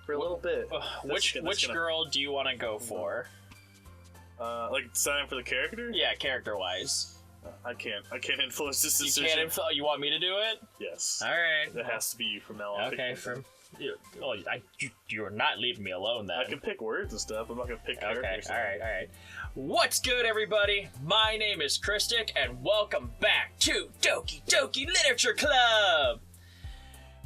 for a little bit. Which girl do you want to go for? Like sign for the character? Yeah, character-wise. I can't influence this decision. You can't influence. You want me to do it? Yes. All right. It has to be you from now on. Okay. You're not leaving me alone then. I can pick words and stuff. I'm not gonna pick characters. Okay. All right. What's good, everybody? My name is Christic, and welcome back to Doki Doki Literature Club.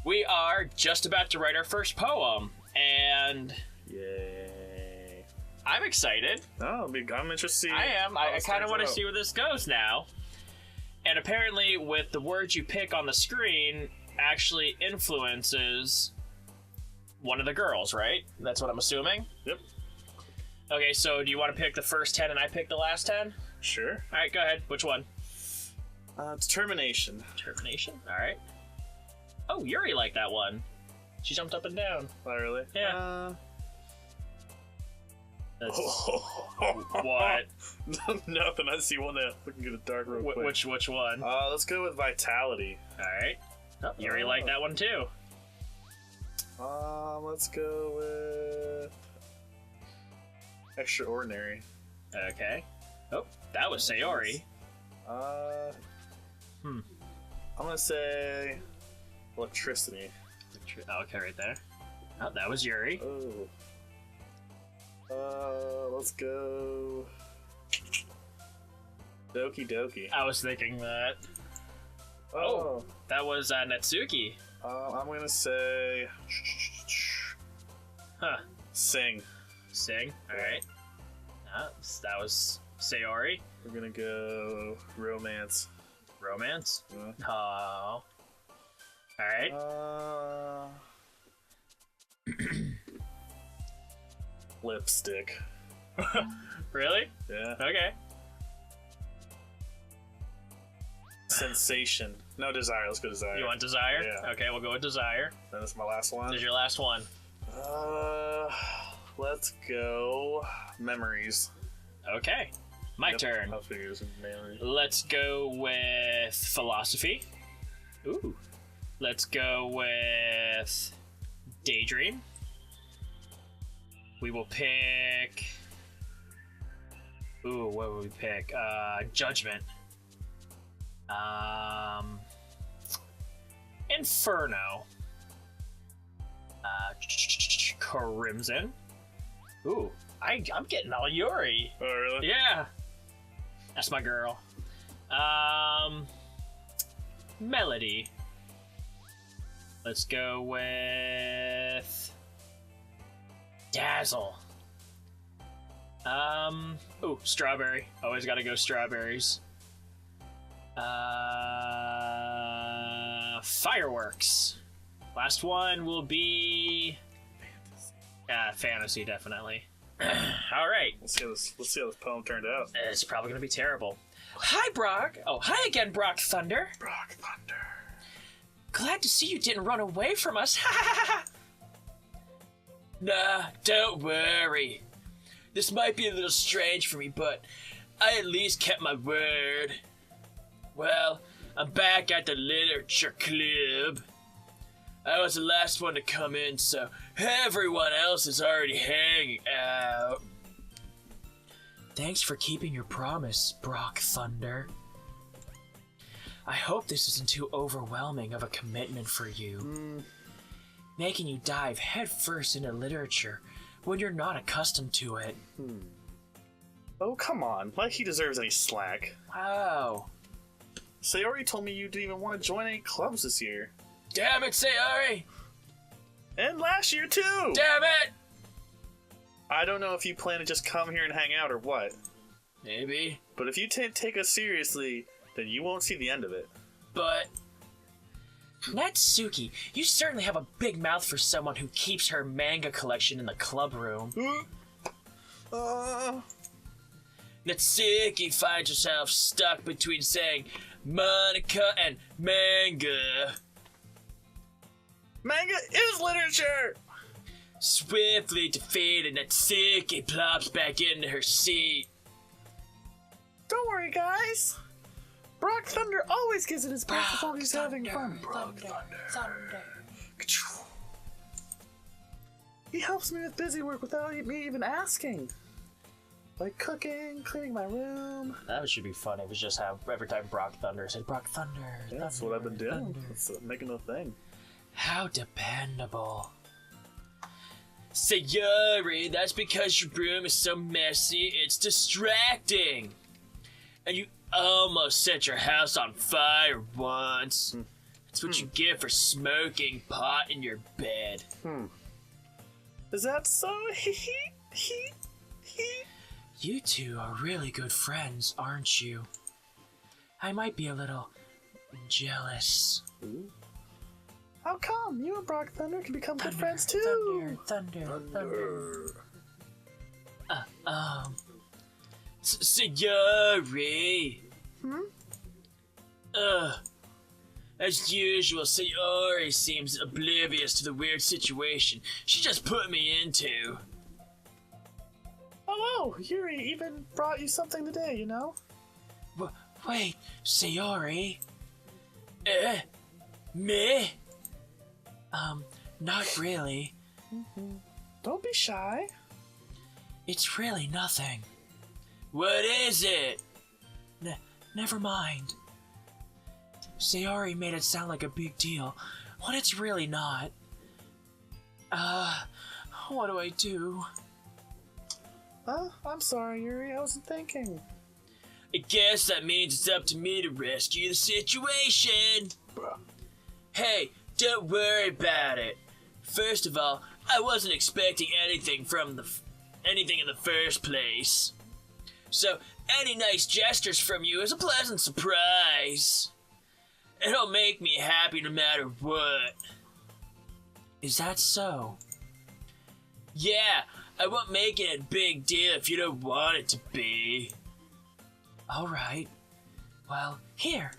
We are just about to write our first poem, and yay! I'm excited. Oh, I'm interested to see. I am. I kind of want to see where this goes now. And apparently, with the words you pick on the screen, actually influences one of the girls, right? That's what I'm assuming? Yep. Okay, so do you want to pick the first 10 and I pick the last 10? Sure. All right, go ahead. Which one? Determination. Determination? All right. Oh, Yuri liked that one. She jumped up and down. Oh, really? Yeah. That's... What? Nothing. I see one that we can get a dark real quick. Which one? Let's go with vitality. All right. Oh, Yuri liked that one too. Let's go with extraordinary. Okay. Oh, that was Sayori. I'm gonna say electricity. Okay, right there. Oh, that was Yuri. Let's go Doki Doki. I was thinking that. Oh, that was Natsuki. I'm gonna say sing. Sing. All right. That was Sayori. We're gonna go romance. Romance. Yeah. Oh. All right. Lipstick. Really? Yeah. Okay. Sensation. No, desire. Let's go desire. You want desire? Yeah. Okay, we'll go with desire. That's my last one. This is your last one. Let's go memories. Okay. My turn. I'll figure some memories. Let's go with philosophy. Ooh. Let's go with daydream. We will pick... Ooh, what would we pick? Judgment. Inferno. Crimson. Ooh, I'm getting all Yuri. Oh, really? Yeah. That's my girl. Melody. Let's go with Dazzle. Ooh, strawberry. Always gotta go strawberries. Fireworks. Last one will be fantasy, definitely. All right. Let's see how this poem turned out. It's probably gonna be terrible. Hi, Brock. Oh, hi again, Brock Thunder. Brock Thunder. Glad to see you didn't run away from us. Nah, don't worry. This might be a little strange for me, but I at least kept my word. Well, I'm back at the literature club. I was the last one to come in, so everyone else is already hanging out. Thanks for keeping your promise, Brock Thunder. I hope this isn't too overwhelming of a commitment for you. Making you dive headfirst into literature when you're not accustomed to it. Oh, come on. Like he deserves any slack. Wow. Sayori told me you didn't even want to join any clubs this year. Damn it, Sayori! And last year, too! Damn it! I don't know if you plan to just come here and hang out or what. Maybe. But if you take us seriously, then you won't see the end of it. But... Natsuki, you certainly have a big mouth for someone who keeps her manga collection in the club room. Natsuki finds herself stuck between saying Monica and manga. Manga is literature! Swiftly defeated, Natsuki plops back into her seat. Don't worry, guys. Brock Thunder always gives it his best as long as he's having fun. Brock Thunder. He helps me with busy work without me even asking. Like cooking, cleaning my room. That should be fun. It was just how every time Brock Thunder said, Brock Thunder. Yeah, that's what I've been doing. It's making a thing. How dependable. Sayori, that's because your room is so messy, it's distracting. And you almost set your house on fire once. That's what you get for smoking pot in your bed. Is that so? You two are really good friends, aren't you? I might be a little jealous. How come? You and Brock Thunder can become good friends too. Thunder. Sayori. As usual, Sayori seems oblivious to the weird situation she just put me into. Oh, Yuri even brought you something today, you know? Wait, Sayori? Me? Not really. Don't be shy. It's really nothing. What is it? Never mind. Sayori made it sound like a big deal, when it's really not. What do I do? I'm sorry, Yuri. I wasn't thinking. I guess that means it's up to me to rescue the situation. Hey, don't worry about it. First of all, I wasn't expecting anything in the first place. So, any nice gestures from you is a pleasant surprise. It'll make me happy no matter what. Is that so? Yeah, I won't make it a big deal if you don't want it to be. Alright. Well, here.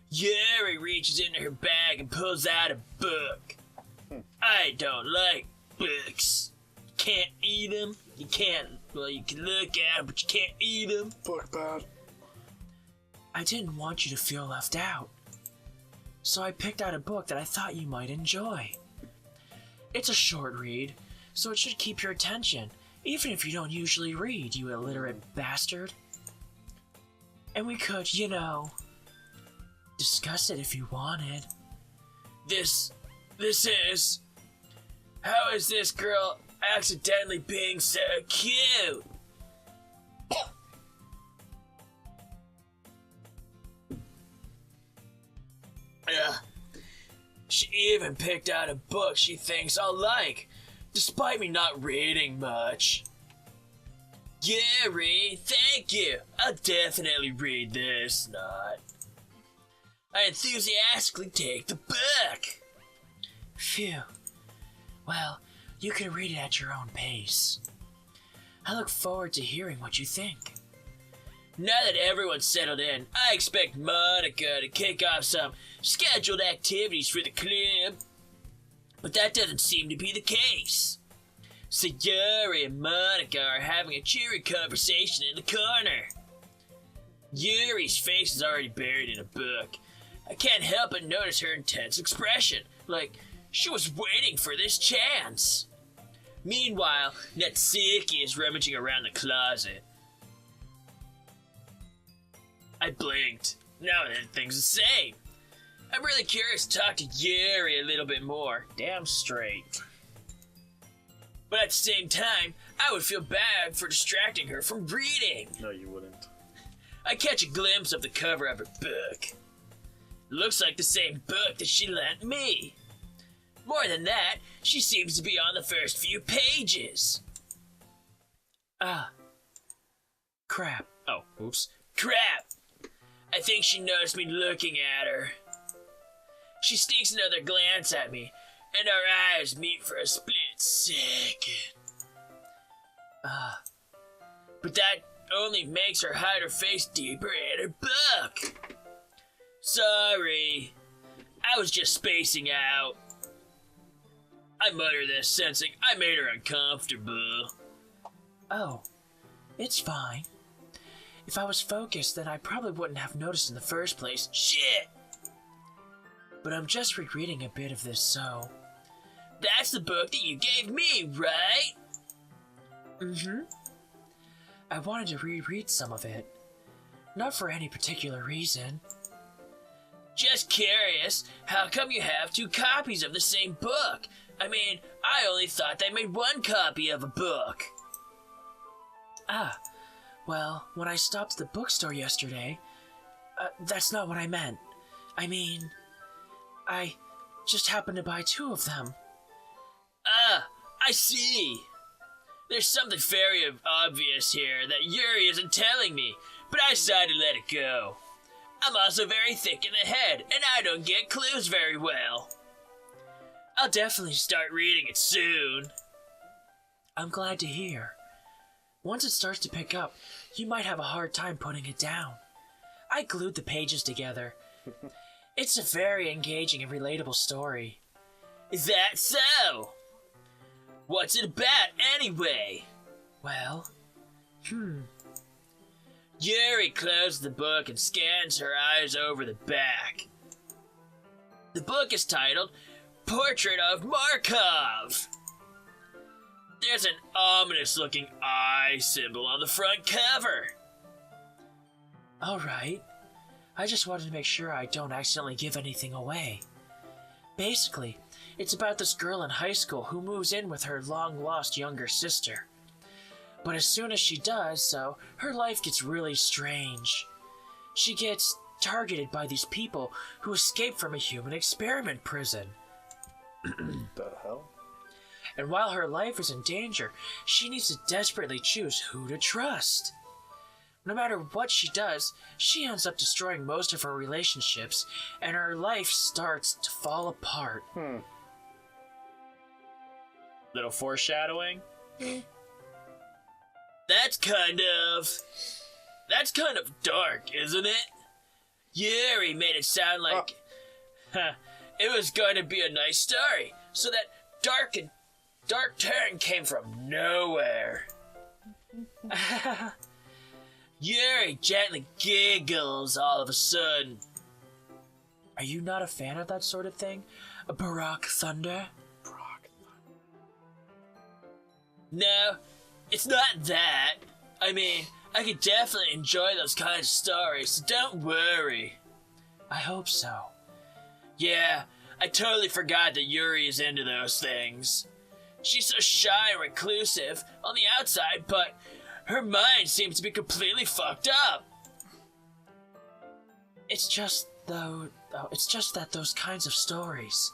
Yuri reaches into her bag and pulls out a book. I don't like books. You can't eat them. You can look at them, but you can't eat them. Book bad. I didn't want you to feel left out. So I picked out a book that I thought you might enjoy. It's a short read, so it should keep your attention, even if you don't usually read, you illiterate bastard. And we could, discuss it if you wanted. This is... How is this girl accidentally being so cute? She even picked out a book she thinks I'll like, despite me not reading much. Yuri, thank you. I'll definitely read this, not. I enthusiastically take the book. Phew. Well, you can read it at your own pace. I look forward to hearing what you think. Now that everyone's settled in, I expect Monica to kick off some scheduled activities for the club. But that doesn't seem to be the case. Sayori and Monica are having a cheery conversation in the corner. Yuri's face is already buried in a book. I can't help but notice her intense expression, like she was waiting for this chance. Meanwhile, Natsuki is rummaging around the closet. I blinked. Now everything's the same. I'm really curious to talk to Yuri a little bit more. Damn straight. But at the same time, I would feel bad for distracting her from reading. No, you wouldn't. I catch a glimpse of the cover of her book. Looks like the same book that she lent me. More than that, she seems to be on the first few pages. Crap. Oh, oops. Crap! I think she noticed me looking at her. She sneaks another glance at me, and our eyes meet for a split second. But that only makes her hide her face deeper in her book. Sorry. I was just spacing out. I mutter this, sensing I made her uncomfortable. Oh, it's fine. If I was focused, then I probably wouldn't have noticed in the first place. Shit! But I'm just rereading a bit of this, so... That's the book that you gave me, right? Mm-hmm. I wanted to reread some of it. Not for any particular reason. Just curious, how come you have 2 copies of the same book? I mean, I only thought they made 1 copy of a book. Ah, well, when I stopped at the bookstore yesterday, that's not what I meant. I mean, I just happened to buy 2 of them. Ah, I see. There's something very obvious here that Yuri isn't telling me, but I decided to let it go. I'm also very thick in the head, and I don't get clues very well. I'll definitely start reading it soon. I'm glad to hear. Once it starts to pick up, you might have a hard time putting it down. I glued the pages together. It's a very engaging and relatable story. Is that so? What's it about, anyway? Well, Yuri closes the book and scans her eyes over the back. The book is titled Portrait of Markov. There's an ominous-looking eye symbol on the front cover. all right. I just wanted to make sure I don't accidentally give anything away. Basically, it's about this girl in high school who moves in with her long-lost younger sister. But as soon as she does so, her life gets really strange. She gets targeted by these people who escaped from a human experiment prison. The hell? And while her life is in danger, she needs to desperately choose who to trust. No matter what she does, she ends up destroying most of her relationships, and her life starts to fall apart. Little foreshadowing? That's kind of dark, isn't it? Yuri made it sound like it was going to be a nice story, so that dark turn came from nowhere. Yuri gently giggles all of a sudden. Are you not a fan of that sort of thing? Baroque thunder? No, it's not that. I mean, I could definitely enjoy those kinds of stories, so don't worry. I hope so. Yeah, I totally forgot that Yuri is into those things. She's so shy and reclusive on the outside, but her mind seems to be completely fucked up. It's just that those kinds of stories,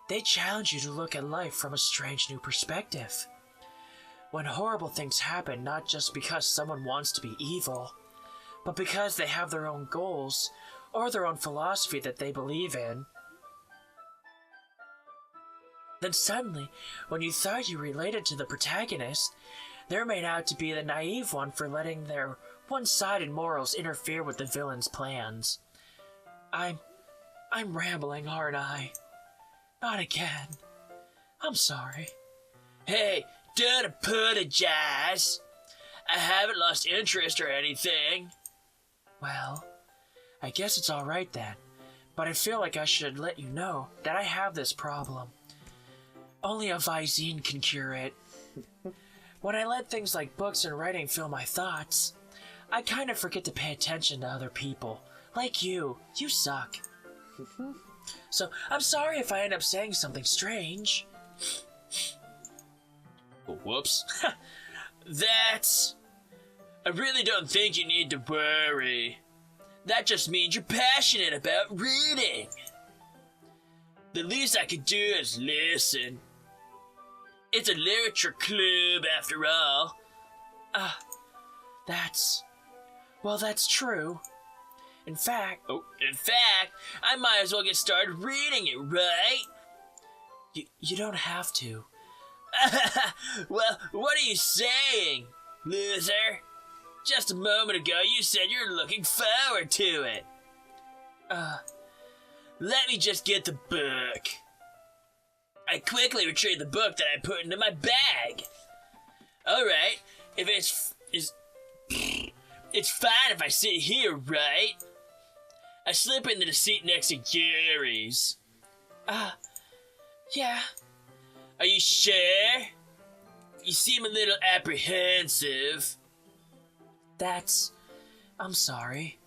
they challenge you to look at life from a strange new perspective. When horrible things happen, not just because someone wants to be evil, but because they have their own goals or their own philosophy that they believe in. Then suddenly, when you thought you related to the protagonist, they're made out to be the naive one for letting their one-sided morals interfere with the villain's plans. I'm rambling, aren't I? Not again. I'm sorry. Hey, don't apologize. I haven't lost interest or anything. Well, I guess it's alright then, but I feel like I should let you know that I have this problem. Only a Visine can cure it. When I let things like books and writing fill my thoughts, I kind of forget to pay attention to other people. Like you. You suck. So, I'm sorry if I end up saying something strange. Whoops. I really don't think you need to worry. That just means you're passionate about reading. The least I could do is listen. It's a literature club, after all. That's true. In fact, I might as well get started reading it, right? you don't have to. Well, what are you saying, loser? Just a moment ago you said you're looking forward to it. Let me just get the book. I quickly retrieved the book that I put into my bag. Alright, it's fine if I sit here, right? I slip into the seat next to Gary's. Yeah, Are you sure? You seem a little apprehensive. I'm sorry.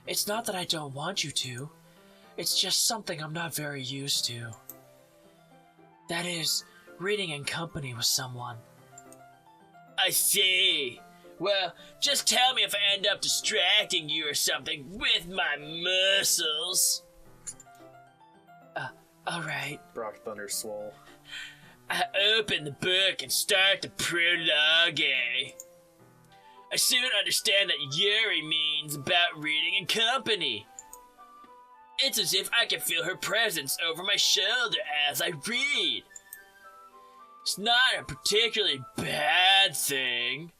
It's not that I don't want you to. It's just something I'm not very used to. That is, reading in company with someone. I see. Well, just tell me if I end up distracting you or something with my muscles. Alright. Brock Thunder swole. I open the book and start the prologue. I soon understand that Yuri means about reading in company. It's as if I can feel her presence over my shoulder as I read. It's not a particularly bad thing.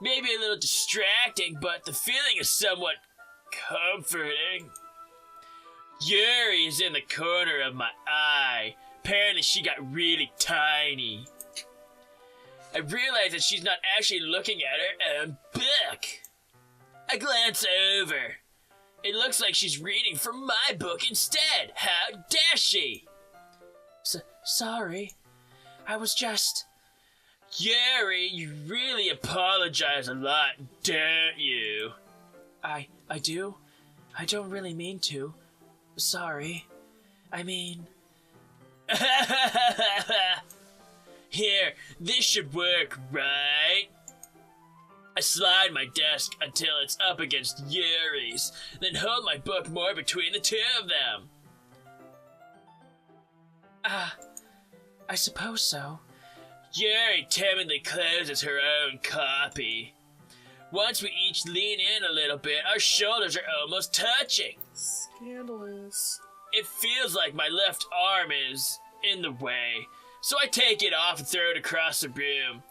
Maybe a little distracting, but the feeling is somewhat comforting. Yuri is in the corner of my eye. Apparently she got really tiny. I realize that she's not actually looking at her own book. I glance over. It looks like she's reading from my book instead. How dare she? Sorry. I was just... Yuri, you really apologize a lot, don't you? I do? I don't really mean to. Sorry. I mean... Here, this should work, right? I slide my desk until it's up against Yuri's, then hold my book more between the two of them. I suppose so. Yuri timidly closes her own copy. Once we each lean in a little bit, our shoulders are almost touching. Scandalous. It feels like my left arm is in the way, so I take it off and throw it across the room.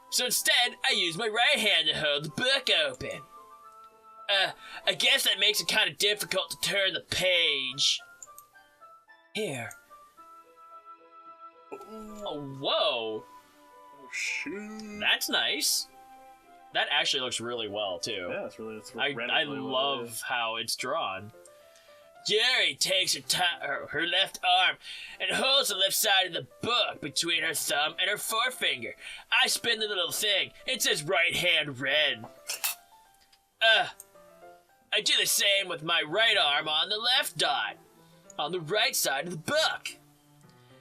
So instead, I use my right hand to hold the book open. I guess that makes it kind of difficult to turn the page. Here. Oh, whoa. Oh, shoot. That's nice. That actually looks really well, too. Yeah, it's really I love how it's drawn. Yuri takes her left arm and holds the left side of the book between her thumb and her forefinger. I spin the little thing. It says right hand read. I do the same with my right arm on the left dot, on the right side of the book.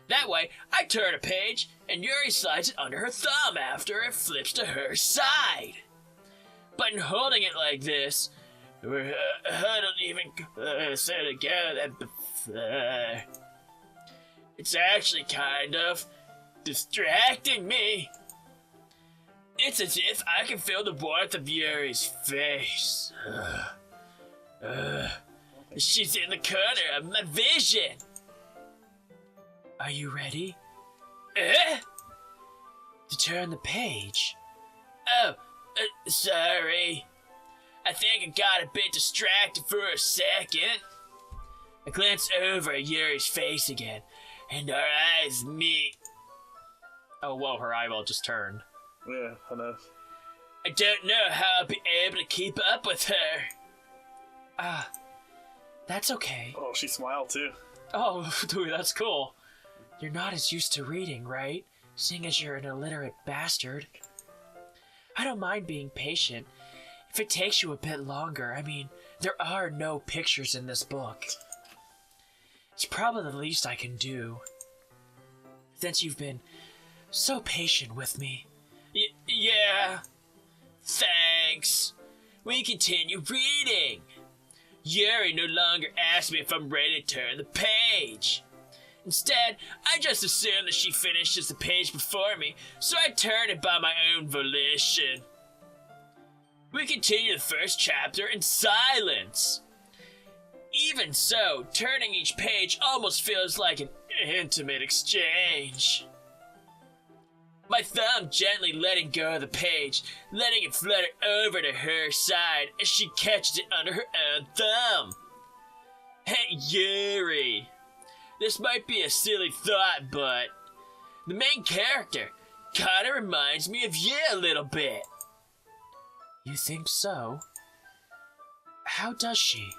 That way, I turn a page and Yuri slides it under her thumb after it flips to her side. But in holding it like this, we're huddled even closer together than before. It's actually kind of distracting me. It's as if I can feel the warmth of Yuri's face. She's in the corner of my vision. Are you ready? Eh? To turn the page. Oh, sorry. I think I got a bit distracted for a second. I glance over at Yuri's face again, and our eyes meet. Oh, whoa, her eyeball just turned. Yeah, enough. I don't know how I'll be able to keep up with her. That's okay. Oh, she smiled too. Oh, dude, that's cool. You're not as used to reading, right? Seeing as you're an illiterate bastard. I don't mind being patient. If it takes you a bit longer, I mean, there are no pictures in this book. It's probably the least I can do. Since you've been so patient with me. Yeah. Thanks. We continue reading. Yuri no longer asks me if I'm ready to turn the page. Instead, I just assume that she finishes the page before me, so I turn it by my own volition. We continue the first chapter in silence. Even so, turning each page almost feels like an intimate exchange. My thumb gently letting go of the page, letting it flutter over to her side as she catches it under her own thumb. Hey, Yuri. This might be a silly thought, but the main character kinda reminds me of you a little bit. You think so? How does she?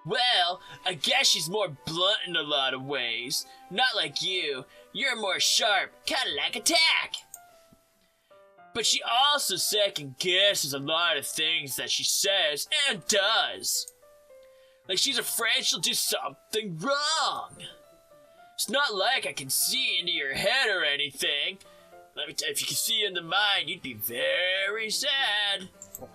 Well, I guess she's more blunt in a lot of ways. Not like you. You're more sharp, kinda like a tack. But she also second guesses a lot of things that she says and does. Like she's afraid she'll do something wrong. It's not like I can see into your head or anything. Let me tell you, if you could see into mine, you'd be very sad. Oh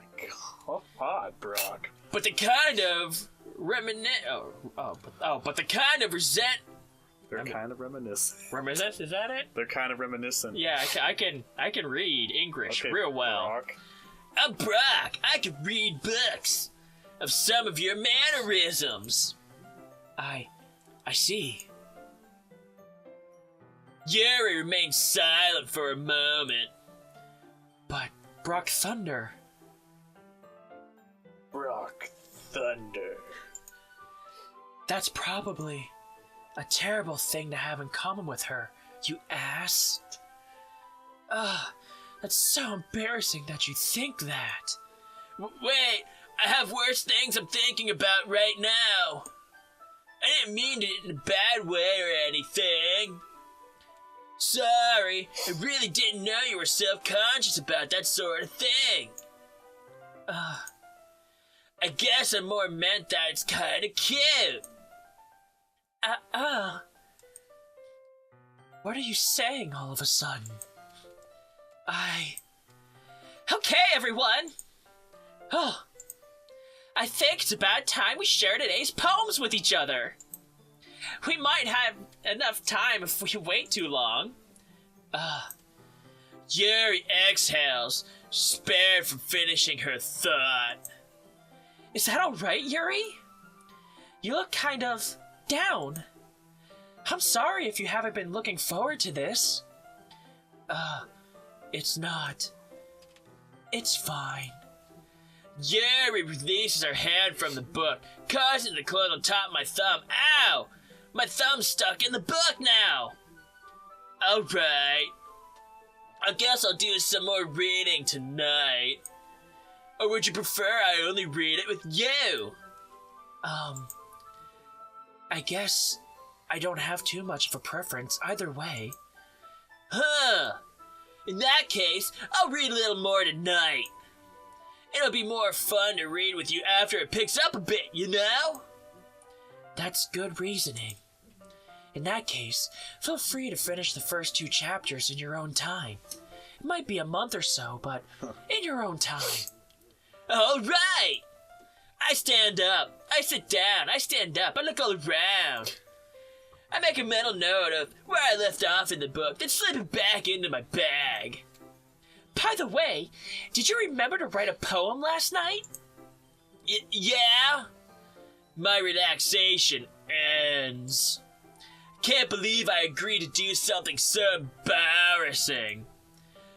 my god, Brock. But the kind of but the kind of They're kind of reminiscent. reminiscent, is that it? They're kind of reminiscent. Yeah, I can read English Okay, real well. Brock. I'm Brock. I can read books of some of your mannerisms. I see. Yuri remained silent for a moment. But Brock Thunder. Brock Thunder. That's probably a terrible thing to have in common with her, you ass. That's so embarrassing that you think that. Wait, I have worse things I'm thinking about right now. I didn't mean it in a bad way or anything. Sorry, I really didn't know you were self-conscious about that sort of thing. I guess I more meant that it's kinda cute. What are you saying all of a sudden? Okay, everyone. Oh, I think it's about time we shared today's poems with each other. We might have enough time if we wait too long. Yuri exhales, spared from finishing her thought. Is that all right, Yuri? You look kind of down. I'm sorry if you haven't been looking forward to this. It's not. It's fine. Yuri releases her hand from the book, causing it to close on top of my thumb. Ow! My thumb's stuck in the book now! Alright. I guess I'll do some more reading tonight. Or would you prefer I only read it with you? I guess I don't have too much of a preference either way. Huh. In that case, I'll read a little more tonight. It'll be more fun to read with you after it picks up a bit, you know? That's good reasoning. In that case, feel free to finish the first 2 chapters in your own time. It might be a month or so, but in your own time. All right. I stand up. I sit down. I stand up. I look all around. I make a mental note of where I left off in the book, then slip it back into my bag. By the way, did you remember to write a poem last night? Yeah? My relaxation ends. Can't believe I agreed to do something so embarrassing.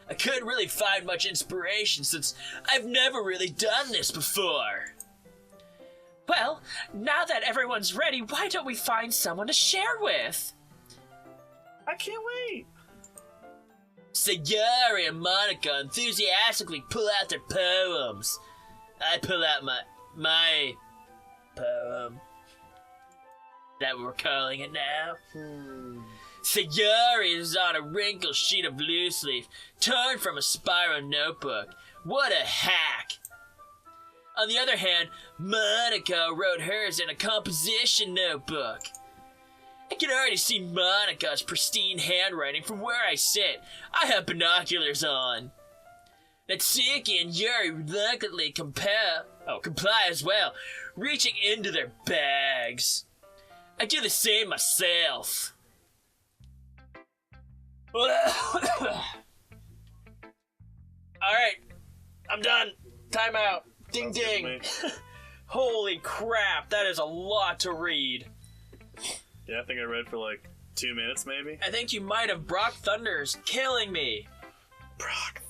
I couldn't really find much inspiration since I've never really done this before. Well, now that everyone's ready, why don't we find someone to share with? I can't wait. Sayuri and Monica enthusiastically pull out their poems. I pull out my poem. That what we're calling it now? Sayuri is on a wrinkled sheet of loose leaf, torn from a spiral notebook. What a hack! On the other hand, Monica wrote hers in a composition notebook. I can already see Monica's pristine handwriting from where I sit. I have binoculars on. Natsuki and Yuri reluctantly comply as well, reaching into their bags. I do the same myself. Alright, I'm done. Time out. Ding Sounds good to ding. me. Holy crap, that is a lot to read. Yeah, I think I read for like 2 minutes maybe. I think you might have Brock Thunder's killing me. Brock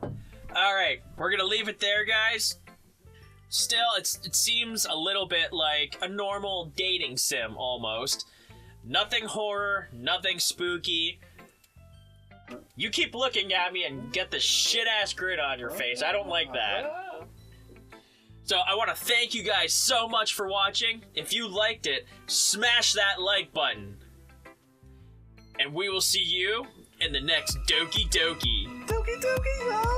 Thunder. Alright, we're gonna leave it there, guys. Still, it seems a little bit like a normal dating sim, almost. Nothing horror, nothing spooky. You keep looking at me and get the shit-ass grin on your face. I don't like that. So I want to thank you guys so much for watching. If you liked it, smash that like button. And we will see you in the next Doki Doki. Doki Doki,